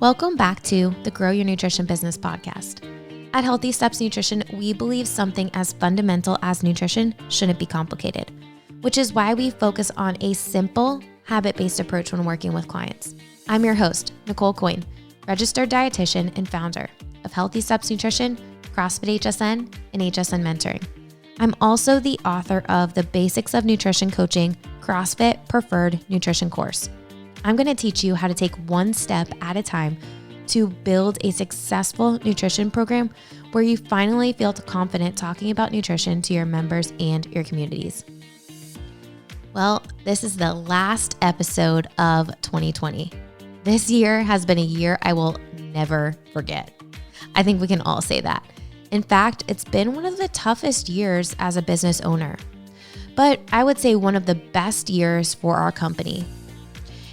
Welcome back to the Grow Your Nutrition Business podcast. At Healthy Steps Nutrition, we believe something as fundamental as nutrition shouldn't be complicated, which is why we focus on a simple, habit-based approach when working with clients. I'm your host, Nicole Coyne, registered dietitian and founder of Healthy Steps Nutrition, CrossFit HSN, and HSN Mentoring. I'm also the author of the Basics of Nutrition Coaching CrossFit Preferred Nutrition course. I'm going to teach you how to take one step at a time to build a successful nutrition program where you finally feel confident talking about nutrition to your members and your communities. Well, this is the last episode of 2020. This year has been a year I will never forget. I think we can all say that. In fact, it's been one of the toughest years as a business owner, but I would say one of the best years for our company.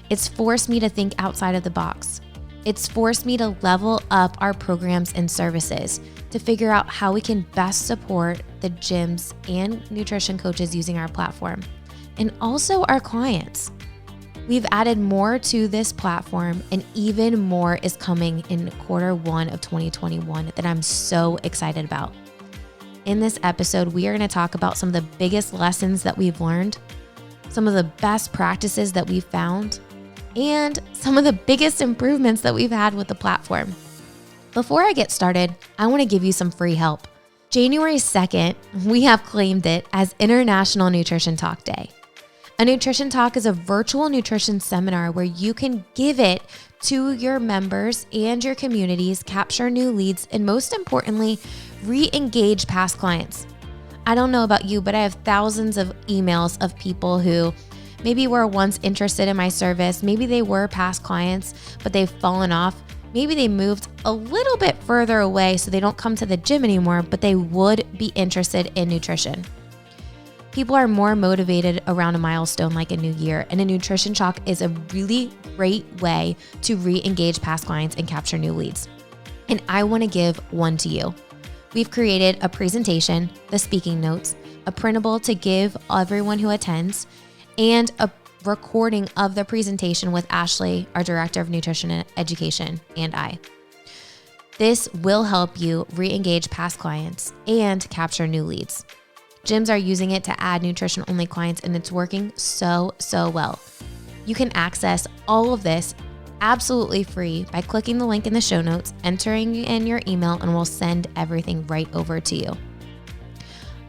It's forced me to think outside of the box. It's forced me to level up our programs and services to figure out how we can best support the gyms and nutrition coaches using our platform, and also our clients. We've added more to this platform, and even more is coming in Q1 of 2021 that I'm so excited about. In this episode, we are going to talk about some of the biggest lessons that we've learned, some of the best practices that we've found, and some of the biggest improvements that we've had with the platform. Before I get started, I want to give you some free help. January 2nd, we have claimed it as International Nutrition Talk Day. A nutrition talk is a virtual nutrition seminar where you can give it to your members and your communities, capture new leads, and most importantly, re-engage past clients. I don't know about you, but I have thousands of emails of people who maybe were once interested in my service. Maybe they were past clients, but they've fallen off. Maybe they moved a little bit further away so they don't come to the gym anymore, but they would be interested in nutrition. People are more motivated around a milestone like a new year, and a nutrition talk is a really great way to re-engage past clients and capture new leads. And I want to give one to you. We've created a presentation, the speaking notes, a printable to give everyone who attends, and a recording of the presentation with Ashley, our Director of Nutrition and Education, and I. This will help you re-engage past clients and capture new leads. Gyms are using it to add nutrition-only clients, and it's working so well. You can access all of this absolutely free by clicking the link in the show notes, entering in your email, and we'll send everything right over to you.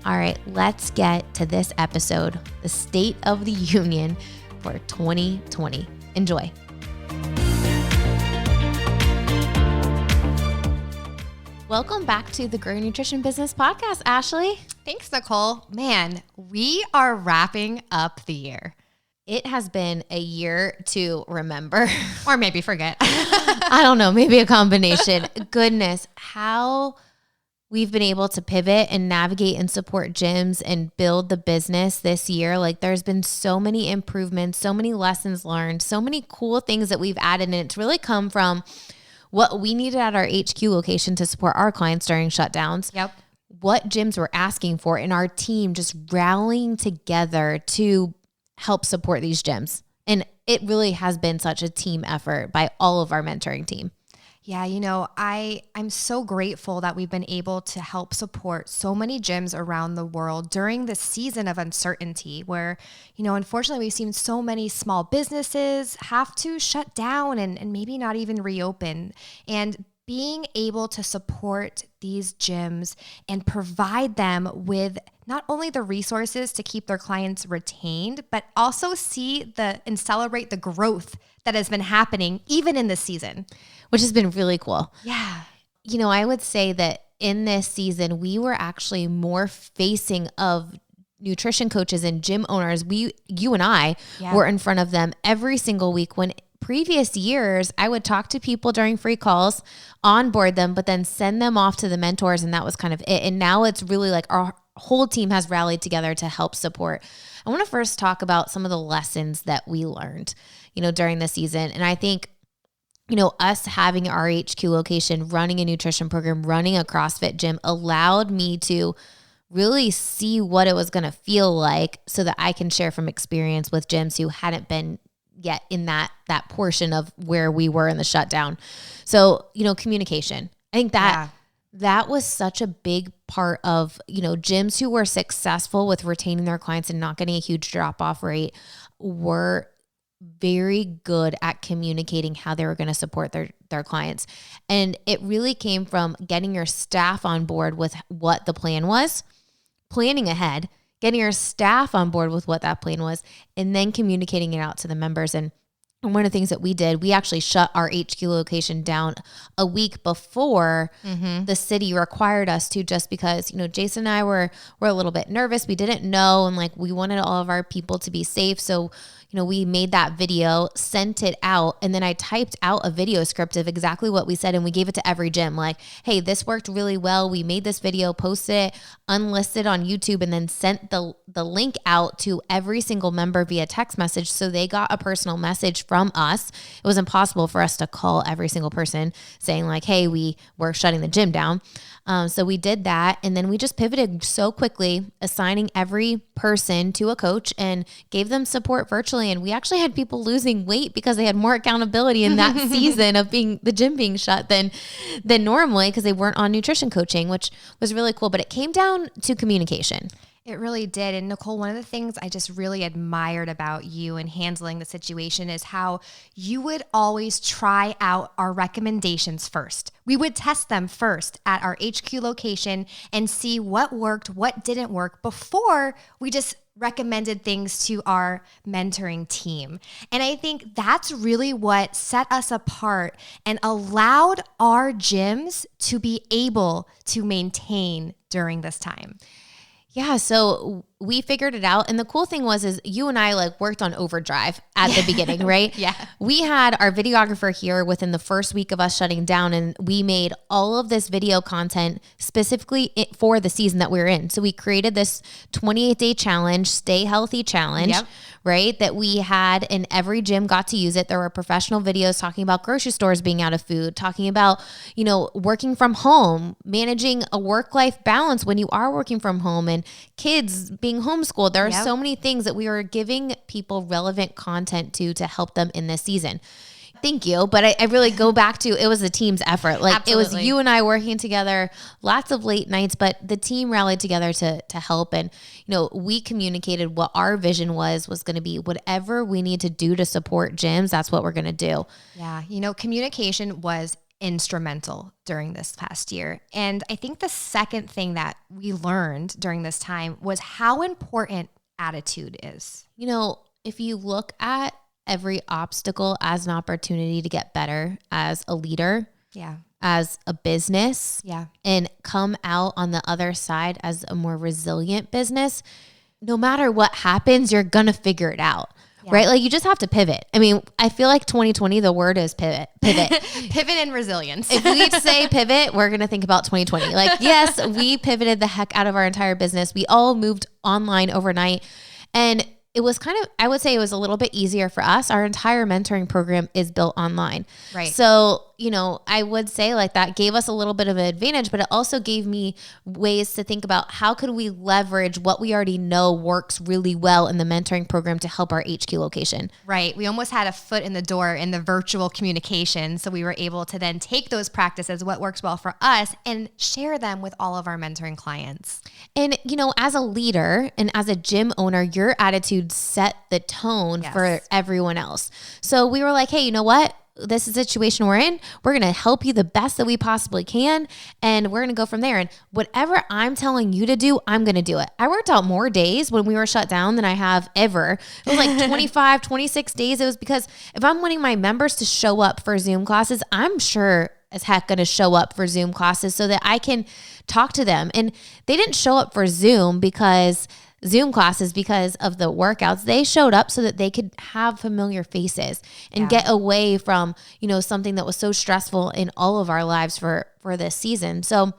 All right, let's get to this episode, the State of the Union for 2020. Enjoy. Welcome back to the Grow Your Nutrition Business podcast, Ashley. Thanks, Nicole. Man, we are wrapping up the year. It has been a year to remember. Or maybe forget. I don't know, maybe a combination. Goodness, how we've been able to pivot and navigate and support gyms and build the business this year. Like, there's been so many improvements, so many lessons learned, so many cool things that we've added. And it's really come from what we needed at our HQ location to support our clients during shutdowns. Yep. What gyms were asking for, and our team just rallying together to help support these gyms. And it really has been such a team effort by all of our mentoring team. Yeah, I'm so grateful that we've been able to help support so many gyms around the world during this season of uncertainty where, unfortunately we've seen so many small businesses have to shut down and maybe not even reopen. And being able to support these gyms and provide them with not only the resources to keep their clients retained, but also see and celebrate the growth that has been happening even in this season. Which has been really cool. Yeah. I would say that in this season, we were actually more facing of nutrition coaches and gym owners. You and I were in front of them every single week, when previous years, I would talk to people during free calls, onboard them, but then send them off to the mentors, and that was kind of it. And now it's really like our whole team has rallied together to help support. I want to first talk about some of the lessons that we learned, during the season. And I think, us having our HQ location, running a nutrition program, running a CrossFit gym allowed me to really see what it was going to feel like so that I can share from experience with gyms who hadn't been yet in that portion of where we were in the shutdown. So, communication. I think that was such a big part of, gyms who were successful with retaining their clients and not getting a huge drop-off rate were very good at communicating how they were going to support their clients. And it really came from getting your staff on board with what the plan was, planning ahead, getting your staff on board with what that plan was, and then communicating it out to the members. And one of the things that we did, we actually shut our HQ location down a week before the city required us to, just because, Jason and I were a little bit nervous. We didn't know. And we wanted all of our people to be safe. So, we made that video, sent it out, and then I typed out a video script of exactly what we said. And we gave it to every gym. Hey, this worked really well. We made this video, posted it, unlisted on YouTube, and then sent the link out to every single member via text message. So they got a personal message from us. It was impossible for us to call every single person saying hey, we're shutting the gym down. So we did that. And then we just pivoted so quickly, assigning every person to a coach and gave them support virtually. And we actually had people losing weight because they had more accountability in that season of the gym being shut than normally, because they weren't on nutrition coaching, which was really cool. But it came down to communication. It really did. And Nicole, one of the things I just really admired about you in handling the situation is how you would always try out our recommendations first. We would test them first at our HQ location and see what worked, what didn't work before we just recommended things to our mentoring team. And I think that's really what set us apart and allowed our gyms to be able to maintain during this time. Yeah, so we figured it out. And the cool thing is you and I worked on overdrive at the beginning, right? Yeah. We had our videographer here within the first week of us shutting down, and we made all of this video content specifically for the season that we were in. So we created this 28-day challenge, Stay Healthy Challenge, right? That we had, and every gym got to use it. There were professional videos talking about grocery stores being out of food, talking about, working from home, managing a work-life balance when you are working from home, and kids being homeschooled. There are so many things that we were giving people relevant content to help them in this season. Thank you. But I really go back to, it was a team's effort. Absolutely. It was you and I working together, lots of late nights, but the team rallied together to help. And, we communicated what our vision was going to be. Whatever we need to do to support gyms, that's what we're going to do. Yeah. Communication was instrumental during this past year. And I think the second thing that we learned during this time was how important attitude is. If you look at every obstacle as an opportunity to get better as a leader, as a business, and come out on the other side as a more resilient business, no matter what happens, you're going to figure it out. Yeah. Right? You just have to pivot. I mean, I feel like 2020, the word is pivot. Pivot and resilience. If we say pivot, we're going to think about 2020. Yes, we pivoted the heck out of our entire business. We all moved online overnight. And it was I would say it was a little bit easier for us. Our entire mentoring program is built online. Right. So, I would say that gave us a little bit of an advantage, but it also gave me ways to think about how could we leverage what we already know works really well in the mentoring program to help our HQ location. Right. We almost had a foot in the door in the virtual communication. So we were able to then take those practices, what works well for us, and share them with all of our mentoring clients. And, as a leader and as a gym owner, your attitude set the tone for everyone else. So we were hey, you know what? This is the situation we're in. We're going to help you the best that we possibly can. And we're going to go from there. And whatever I'm telling you to do, I'm going to do it. I worked out more days when we were shut down than I have ever. It was 25, 26 days. It was because if I'm wanting my members to show up for Zoom classes, I'm sure as heck going to show up for Zoom classes so that I can talk to them. And they didn't show up for Zoom classes because of the workouts. They showed up so that they could have familiar faces and get away from, something that was so stressful in all of our lives for this season. So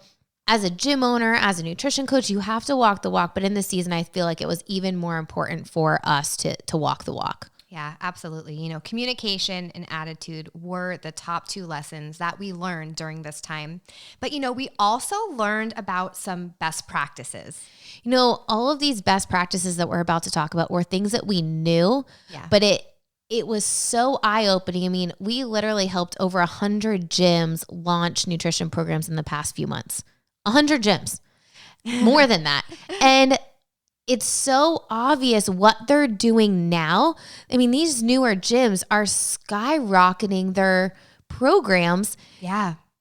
as a gym owner, as a nutrition coach, you have to walk the walk. But in this season, I feel like it was even more important for us to walk the walk. Yeah, absolutely. Communication and attitude were the top two lessons that we learned during this time. But, we also learned about some best practices. All of these best practices that we're about to talk about were things that we knew, but it it was so eye-opening. I mean, we literally helped over 100 gyms launch nutrition programs in the past few months. 100 gyms, more than that. And it's so obvious what they're doing now. I mean, these newer gyms are skyrocketing their programs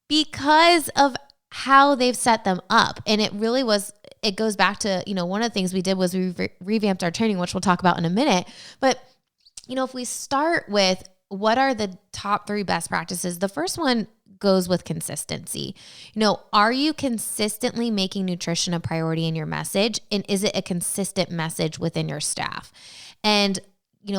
because of how they've set them up. And it really was, it goes back to, one of the things we did was we revamped our training, which we'll talk about in a minute. But, if we start with what are the top 3 best practices, the first one goes with consistency. Are you consistently making nutrition a priority in your message? And is it a consistent message within your staff? And,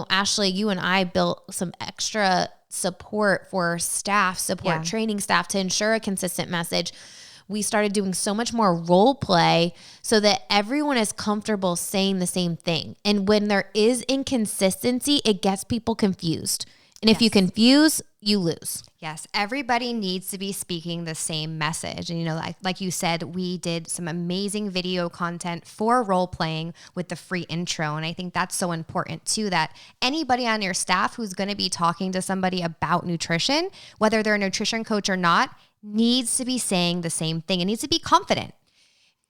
Ashley, you and I built some extra support for staff, training staff to ensure a consistent message. We started doing so much more role play so that everyone is comfortable saying the same thing. And when there is inconsistency, it gets people confused. And if you confuse, you lose. Yes, everybody needs to be speaking the same message. And, like you said, we did some amazing video content for role playing with the free intro. And I think that's so important too, that anybody on your staff who's going to be talking to somebody about nutrition, whether they're a nutrition coach or not, needs to be saying the same thing. It needs to be confident.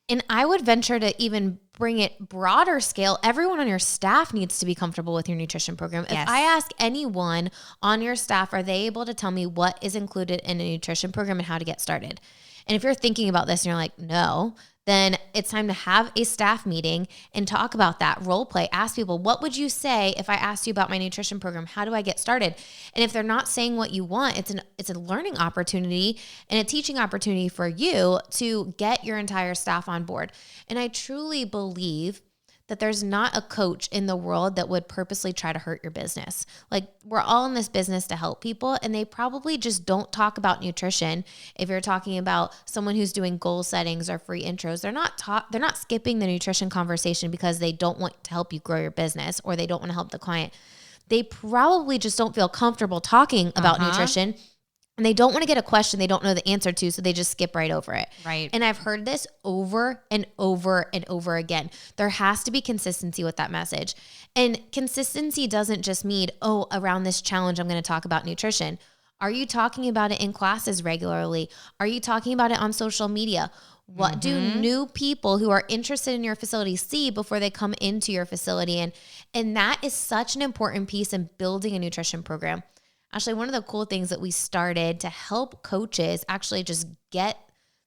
And I would venture to even bring it broader scale. Everyone on your staff needs to be comfortable with your nutrition program. If I ask anyone on your staff, are they able to tell me what is included in a nutrition program and how to get started? And if you're thinking about this and you're like, no, then it's time to have a staff meeting and talk about that. Role play. Ask people, what would you say if I asked you about my nutrition program? How do I get started? And if they're not saying what you want, it's a learning opportunity and a teaching opportunity for you to get your entire staff on board. And I truly believe that there's not a coach in the world that would purposely try to hurt your business. Like, we're all in this business to help people, and they probably just don't talk about nutrition. If you're talking about someone who's doing goal settings or free intros, they're not skipping the nutrition conversation because they don't want to help you grow your business or they don't want to help the client. They probably just don't feel comfortable talking about nutrition. And they don't want to get a question they don't know the answer to, so they just skip right over it. Right. And I've heard this over and over and over again. There has to be consistency with that message. And consistency doesn't just mean, around this challenge, I'm going to talk about nutrition. Are you talking about it in classes regularly? Are you talking about it on social media? What do new people who are interested in your facility see before they come into your facility? And that is such an important piece in building a nutrition program. Actually, one of the cool things that we started to help coaches actually just get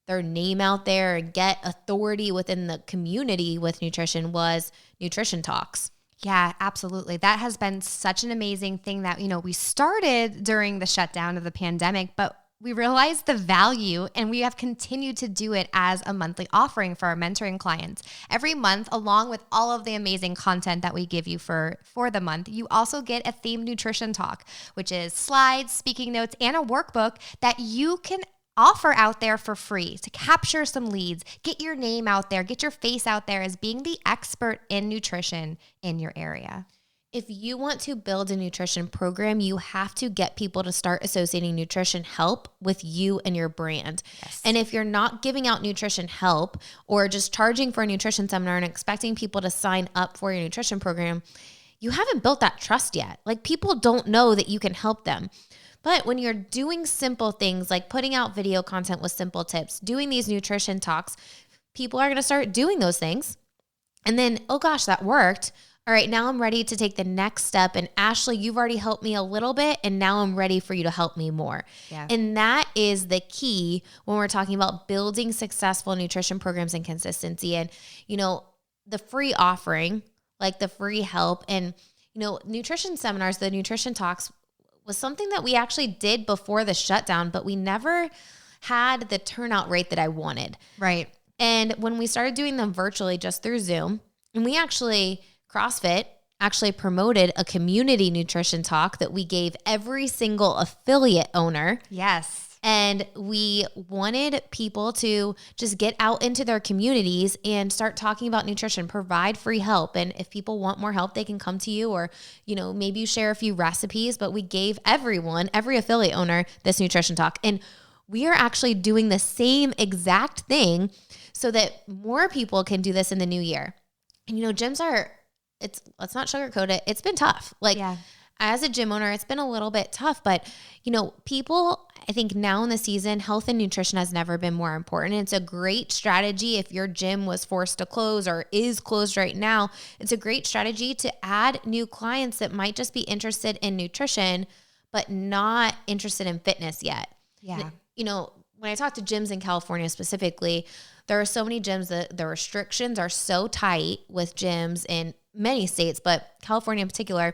their name out there and get authority within the community with nutrition was nutrition talks. Yeah, absolutely. That has been such an amazing thing that, we started during the shutdown of the pandemic, but we realized the value, and we have continued to do it as a monthly offering for our mentoring clients. Every month, along with all of the amazing content that we give you for the month, you also get a themed nutrition talk, which is slides, speaking notes, and a workbook that you can offer out there for free to capture some leads, get your name out there, get your face out there as being the expert in nutrition in your area. If you want to build a nutrition program, you have to get people to start associating nutrition help with you and your brand. Yes. And if you're not giving out nutrition help or just charging for a nutrition seminar and expecting people to sign up for your nutrition program, you haven't built that trust yet. Like, people don't know that you can help them. But when you're doing simple things like putting out video content with simple tips, doing these nutrition talks, people are going to start doing those things. And then, oh gosh, that worked. All right, now I'm ready to take the next step. And Ashley, you've already helped me a little bit, and now I'm ready for you to help me more. Yeah. And that is the key when we're talking about building successful nutrition programs and consistency. And, the free offering, like the free help and, nutrition seminars, the nutrition talks was something that we actually did before the shutdown, but we never had the turnout rate that I wanted. Right. And when we started doing them virtually just through Zoom, and we CrossFit actually promoted a community nutrition talk that we gave every single affiliate owner. Yes. And we wanted people to just get out into their communities and start talking about nutrition, provide free help. And if people want more help, they can come to you, or, maybe you share a few recipes, but we gave every affiliate owner this nutrition talk. And we are actually doing the same exact thing so that more people can do this in the new year. And, gyms let's not sugarcoat it. It's been tough. as a gym owner, it's been a little bit tough, but people, I think now in the season, health and nutrition has never been more important. It's a great strategy if your gym was forced to close or is closed right now. It's a great strategy to add new clients that might just be interested in nutrition, but not interested in fitness yet. Yeah. When I talk to gyms in California specifically, there are so many gyms that the restrictions are so tight with gyms in many states, but California in particular.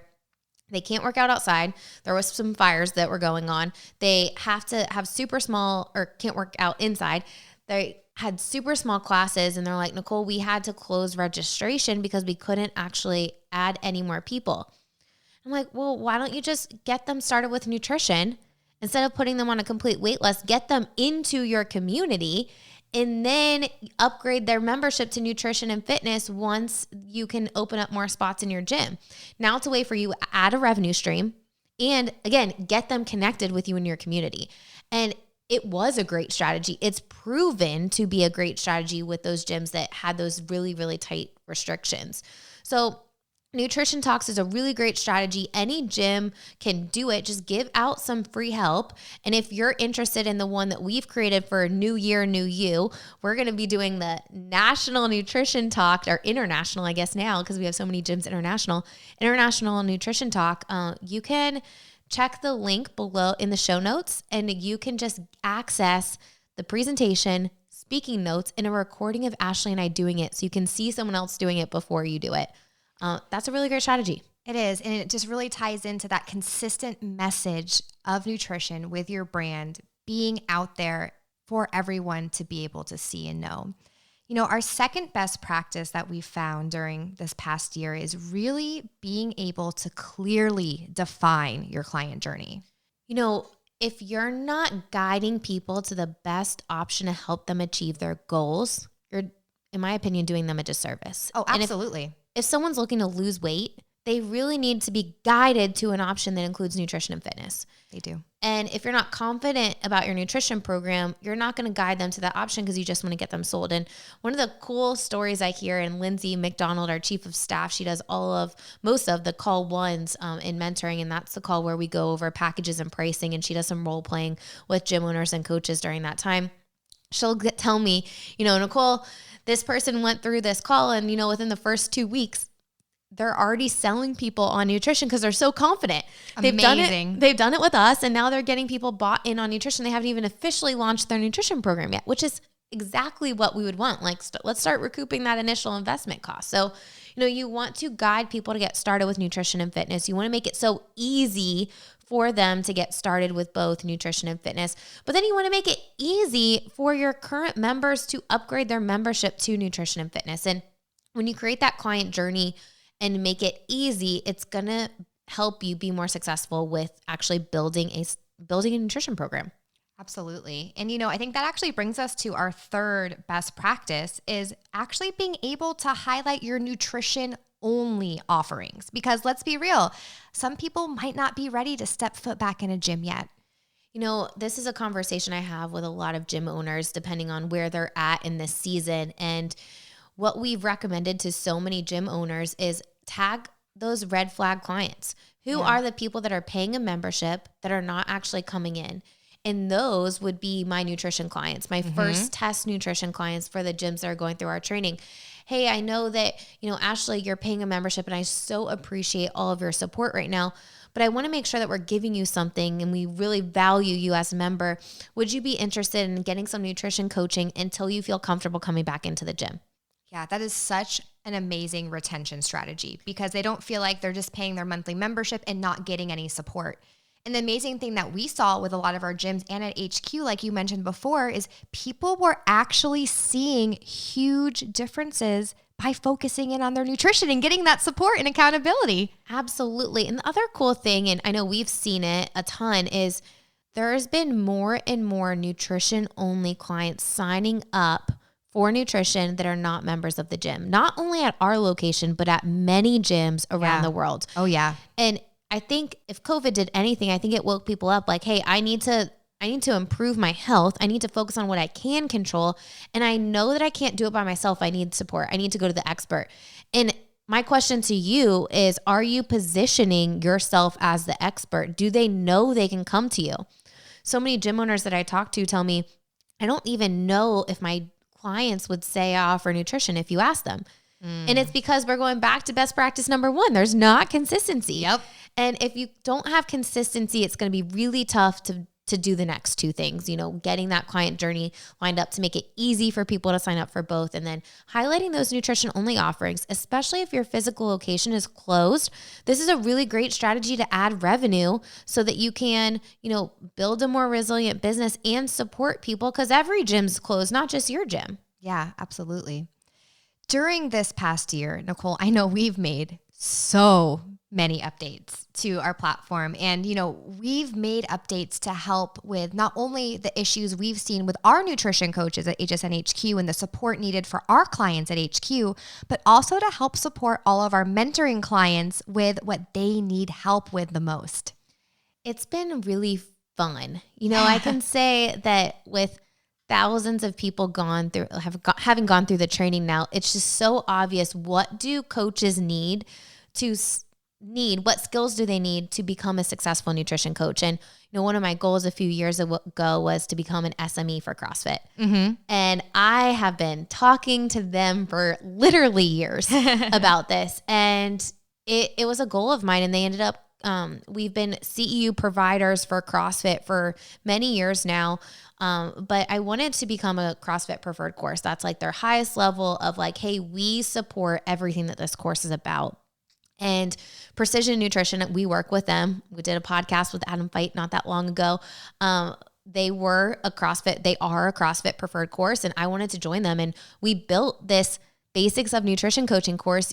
They can't work out outside. There was some fires that were going on. They have to have super small, or can't work out inside. They had super small classes, and they're like, Nicole, we had to close registration because we couldn't actually add any more people. I'm like, well, why don't you just get them started with nutrition instead of putting them on a complete wait list? Get them into your community and then upgrade their membership to nutrition and fitness once you can open up more spots in your gym. Now it's a way for you to add a revenue stream and, again, get them connected with you in your community. And it was a great strategy. It's proven to be a great strategy with those gyms that had those really, really tight restrictions. So Nutrition Talks is a really great strategy. Any gym can do it. Just give out some free help. And if you're interested in the one that we've created for New Year, New You, we're going to be doing the National Nutrition Talk, or international, I guess now, because we have so many gyms International Nutrition Talk. You can check the link below in the show notes, and you can just access the presentation, speaking notes, and a recording of Ashley and I doing it, so you can see someone else doing it before you do it. That's a really great strategy. It is. And it just really ties into that consistent message of nutrition with your brand being out there for everyone to be able to see and know. Our second best practice that we found during this past year is really being able to clearly define your client journey. If you're not guiding people to the best option to help them achieve their goals, you're, in my opinion, doing them a disservice. Oh, absolutely. If someone's looking to lose weight, they really need to be guided to an option that includes nutrition and fitness. They do. And if you're not confident about your nutrition program, you're not going to guide them to that option because you just want to get them sold. And one of the cool stories I hear, and Lindsay McDonald, our chief of staff, she does most of the call ones in mentoring. And that's the call where we go over packages and pricing. And she does some role playing with gym owners and coaches during that time. She'll tell me, Nicole, this person went through this call and, within the first 2 weeks, they're already selling people on nutrition because they're so confident. Amazing. They've done it with us, and now they're getting people bought in on nutrition. They haven't even officially launched their nutrition program yet, which is exactly what we would want. Like, let's start recouping that initial investment cost. So, you want to guide people to get started with nutrition and fitness. You want to make it so easy for them to get started with both nutrition and fitness. But then you want to make it easy for your current members to upgrade their membership to nutrition and fitness. And when you create that client journey and make it easy, it's going to help you be more successful with actually building a nutrition program. Absolutely. And, I think that actually brings us to our third best practice, is actually being able to highlight your nutrition only offerings. Because let's be real, some people might not be ready to step foot back in a gym yet. This is a conversation I have with a lot of gym owners, depending on where they're at in this season. And what we've recommended to so many gym owners is tag those red flag clients. Who are the people that are paying a membership that are not actually coming in? And those would be my nutrition clients, my first test nutrition clients for the gyms that are going through our training. Hey, I know that, Ashley, you're paying a membership and I so appreciate all of your support right now, but I want to make sure that we're giving you something and we really value you as a member. Would you be interested in getting some nutrition coaching until you feel comfortable coming back into the gym? Yeah, that is such an amazing retention strategy because they don't feel like they're just paying their monthly membership and not getting any support. And the amazing thing that we saw with a lot of our gyms and at HQ, like you mentioned before, is people were actually seeing huge differences by focusing in on their nutrition and getting that support and accountability. Absolutely. And the other cool thing, and I know we've seen it a ton, is there's been more and more nutrition-only clients signing up for nutrition that are not members of the gym, not only at our location, but at many gyms around the world. Oh, yeah. And I think if COVID did anything, I think it woke people up like, hey, I need to improve my health. I need to focus on what I can control. And I know that I can't do it by myself. I need support. I need to go to the expert. And my question to you is, are you positioning yourself as the expert? Do they know they can come to you? So many gym owners that I talk to tell me, I don't even know if my clients would say I offer nutrition if you ask them. And it's because we're going back to best practice number 1. There's not consistency. Yep. And if you don't have consistency, it's going to be really tough to do the next 2 things, getting that client journey lined up to make it easy for people to sign up for both. And then highlighting those nutrition only offerings, especially if your physical location is closed. This is a really great strategy to add revenue so that you can, build a more resilient business and support people, because every gym's closed, not just your gym. Yeah, absolutely. During this past year, Nicole, I know we've made so many updates to our platform. And, we've made updates to help with not only the issues we've seen with our nutrition coaches at HSN HQ and the support needed for our clients at HQ, but also to help support all of our mentoring clients with what they need help with the most. It's been really fun. I can say that with thousands of people having gone through the training now, it's just so obvious. What do coaches need? What skills do they need to become a successful nutrition coach? And, one of my goals a few years ago was to become an SME for CrossFit. Mm-hmm. And I have been talking to them for literally years about this. And it was a goal of mine. And they ended up, we've been CEU providers for CrossFit for many years now. But I wanted to become a CrossFit preferred course. That's like their highest level of like, hey, we support everything that this course is about. And Precision Nutrition, we work with them. We did a podcast with Adam Feit not that long ago. They are a CrossFit preferred course, and I wanted to join them. And we built this Basics of Nutrition coaching course.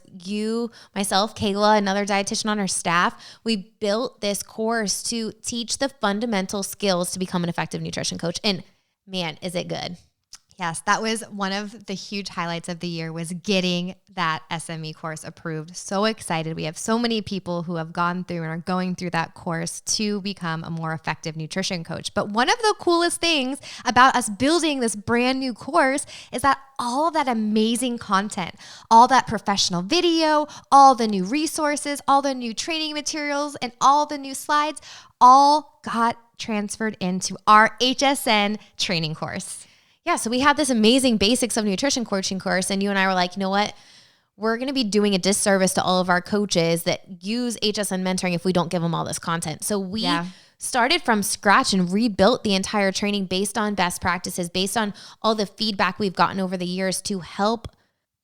Myself, Kayla, another dietitian on our staff, we built this course to teach the fundamental skills to become an effective nutrition coach. And man, is it good. Yes, that was one of the huge highlights of the year, was getting that SME course approved. So excited. We have so many people who have gone through and are going through that course to become a more effective nutrition coach. But one of the coolest things about us building this brand new course is that all of that amazing content, all that professional video, all the new resources, all the new training materials, and all the new slides all got transferred into our HSN training course. Yeah, so we had this amazing Basics of Nutrition coaching course, and you and I were like, you know what? We're going to be doing a disservice to all of our coaches that use HSN Mentoring if we don't give them all this content. So we started from scratch and rebuilt the entire training based on best practices, based on all the feedback we've gotten over the years to help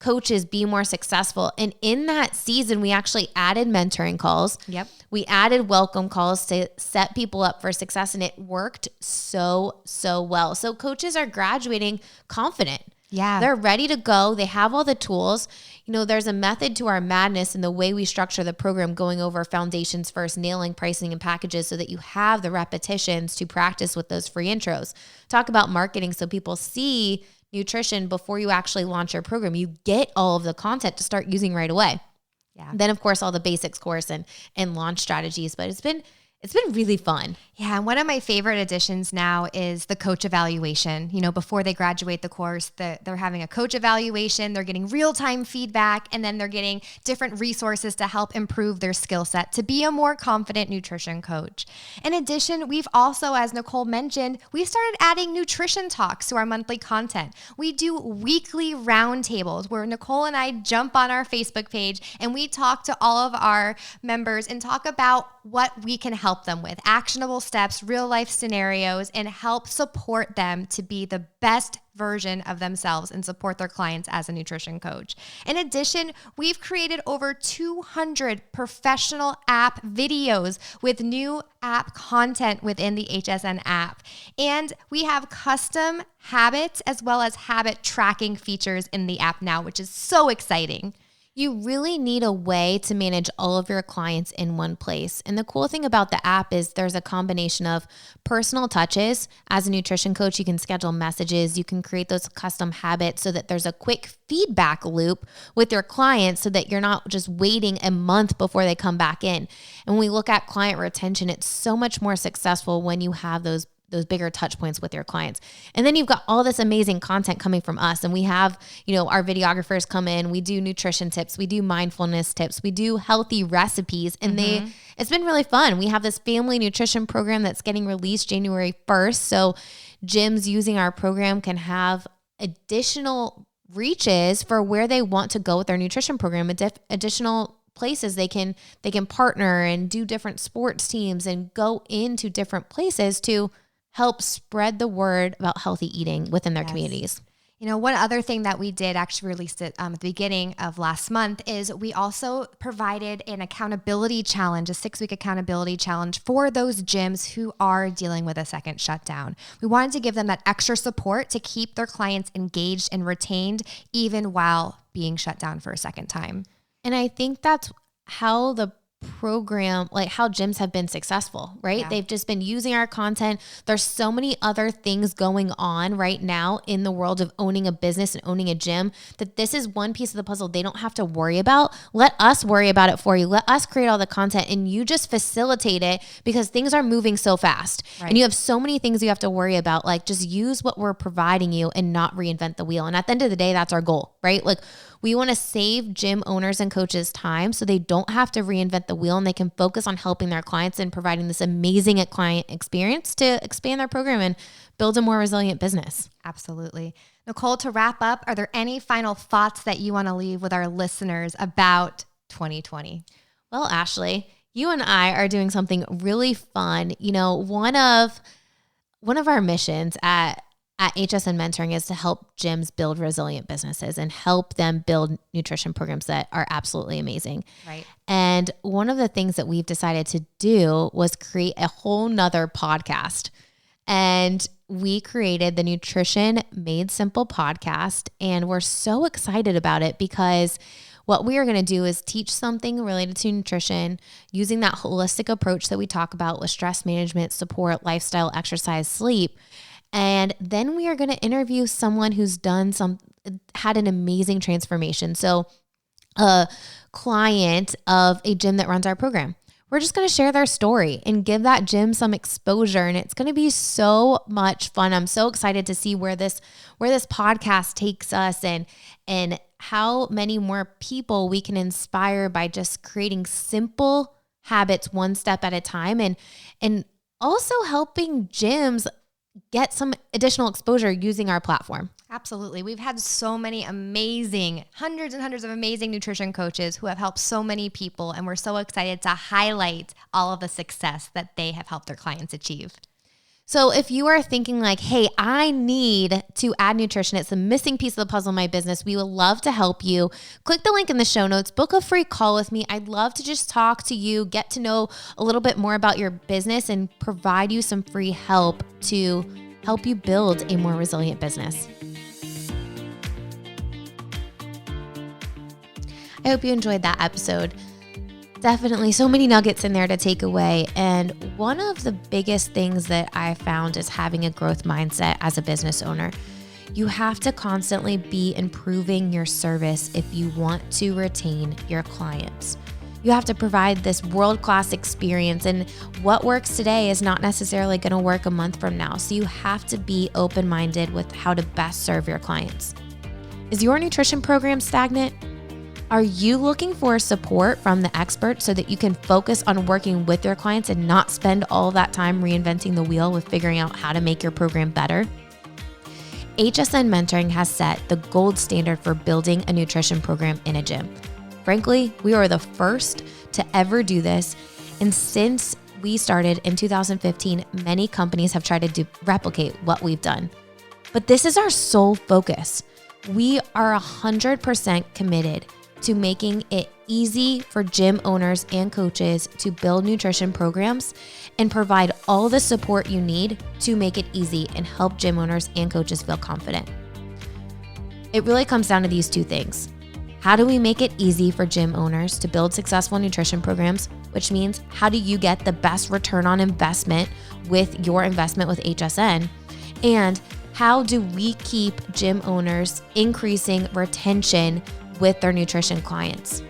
coaches be more successful. And in that season, we actually added mentoring calls. Yep. We added welcome calls to set people up for success, and it worked so well. So coaches are graduating confident. Yeah. They're ready to go. They have all the tools. There's a method to our madness in the way we structure the program, going over foundations first, nailing pricing and packages so that you have the repetitions to practice with those free intros. Talk about marketing so people see nutrition before you actually launch your program. You get all of the content to start using right away. Yeah. Then of course all the basics course and launch strategies, but it's been really fun. Yeah. And one of my favorite additions now is the coach evaluation. Before they graduate the course, they're having a coach evaluation, they're getting real-time feedback, and then they're getting different resources to help improve their skill set to be a more confident nutrition coach. In addition, we've also, as Nicole mentioned, we started adding nutrition talks to our monthly content. We do weekly roundtables where Nicole and I jump on our Facebook page and we talk to all of our members and talk about what we can help them with, actionable steps, real life scenarios, and help support them to be the best version of themselves and support their clients as a nutrition coach. In addition, we've created over 200 professional app videos with new app content within the HSN app. And we have custom habits as well as habit tracking features in the app now, which is so exciting. You really need a way to manage all of your clients in one place. And the cool thing about the app is there's a combination of personal touches. As a nutrition coach, you can schedule messages, you can create those custom habits so that there's a quick feedback loop with your clients so that you're not just waiting a month before they come back in. And when we look at client retention, it's so much more successful when you have those bigger touch points with your clients. And then you've got all this amazing content coming from us. And we have, our videographers come in, we do nutrition tips, we do mindfulness tips, we do healthy recipes, and it's been really fun. We have this family nutrition program that's getting released January 1st. So gyms using our program can have additional reaches for where they want to go with their nutrition program, additional places they can partner and do different sports teams and go into different places to help spread the word about healthy eating within their communities. One other thing that we did, actually released it at the beginning of last month, is we also provided an accountability challenge, a 6-week accountability challenge for those gyms who are dealing with a second shutdown. We wanted to give them that extra support to keep their clients engaged and retained even while being shut down for a second time. And I think that's how the program, like how gyms have been successful, right? Yeah. They've just been using our content. There's so many other things going on right now in the world of owning a business and owning a gym that this is one piece of the puzzle they don't have to worry about. Let us worry about it for you. Let us create all the content and you just facilitate it because things are moving so fast. Right. And you have so many things you have to worry about. Like just use what we're providing you and not reinvent the wheel. And at the end of the day, that's our goal, right? Like we want to save gym owners and coaches time so they don't have to reinvent the wheel and they can focus on helping their clients and providing this amazing client experience to expand their program and build a more resilient business. Absolutely. Nicole, to wrap up, are there any final thoughts that you want to leave with our listeners about 2020? Well, Ashley, you and I are doing something really fun. One of our missions at HSN Mentoring is to help gyms build resilient businesses and help them build nutrition programs that are absolutely amazing. Right. And one of the things that we've decided to do was create a whole nother podcast. And we created the Nutrition Made Simple podcast. And we're so excited about it because what we are going to do is teach something related to nutrition using that holistic approach that we talk about with stress management, support, lifestyle, exercise, sleep. And then we are going to interview someone who's had an amazing transformation. So a client of a gym that runs our program. We're just going to share their story and give that gym some exposure. And it's going to be so much fun. I'm so excited to see where this podcast takes us and how many more people we can inspire by just creating simple habits one step at a time and also helping gyms get some additional exposure using our platform. Absolutely. We've had so many hundreds and hundreds of amazing nutrition coaches who have helped so many people. And we're so excited to highlight all of the success that they have helped their clients achieve. So if you are thinking like, hey, I need to add nutrition, it's a missing piece of the puzzle in my business, we would love to help you. Click the link in the show notes, book a free call with me. I'd love to just talk to you, get to know a little bit more about your business and provide you some free help to help you build a more resilient business. I hope you enjoyed that episode. Definitely so many nuggets in there to take away. And one of the biggest things that I found is having a growth mindset as a business owner. You have to constantly be improving your service if you want to retain your clients. You have to provide this world-class experience, and what works today is not necessarily going to work a month from now. So you have to be open-minded with how to best serve your clients. Is your nutrition program stagnant? Are you looking for support from the expert so that you can focus on working with your clients and not spend all that time reinventing the wheel with figuring out how to make your program better? HSN Mentoring has set the gold standard for building a nutrition program in a gym. Frankly, we are the first to ever do this. And since we started in 2015, many companies have tried to replicate what we've done. But this is our sole focus. We are 100% committed to making it easy for gym owners and coaches to build nutrition programs and provide all the support you need to make it easy and help gym owners and coaches feel confident. It really comes down to these two things. How do we make it easy for gym owners to build successful nutrition programs, which means how do you get the best return on investment with your investment with HSN? And how do we keep gym owners increasing retention with their nutrition clients?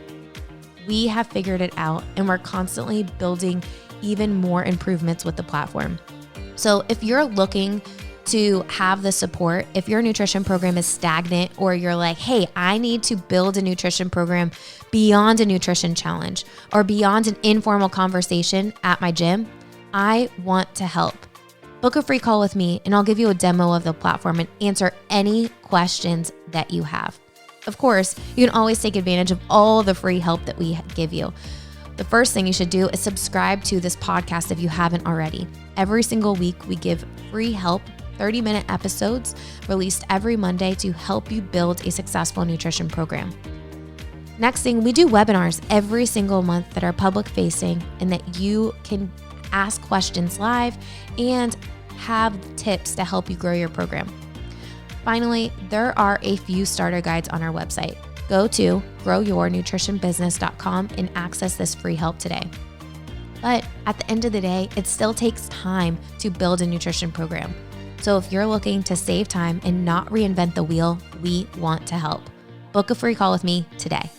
We have figured it out and we're constantly building even more improvements with the platform. So if you're looking to have the support, if your nutrition program is stagnant, or you're like, hey, I need to build a nutrition program beyond a nutrition challenge or beyond an informal conversation at my gym, I want to help. Book a free call with me and I'll give you a demo of the platform and answer any questions that you have. Of course, you can always take advantage of all the free help that we give you. The first thing you should do is subscribe to this podcast if you haven't already. Every single week, we give free help, 30-minute episodes released every Monday to help you build a successful nutrition program. Next thing, we do webinars every single month that are public facing and that you can ask questions live and have tips to help you grow your program. Finally, there are a few starter guides on our website. Go to growyournutritionbusiness.com and access this free help today. But at the end of the day, it still takes time to build a nutrition program. So if you're looking to save time and not reinvent the wheel, we want to help. Book a free call with me today.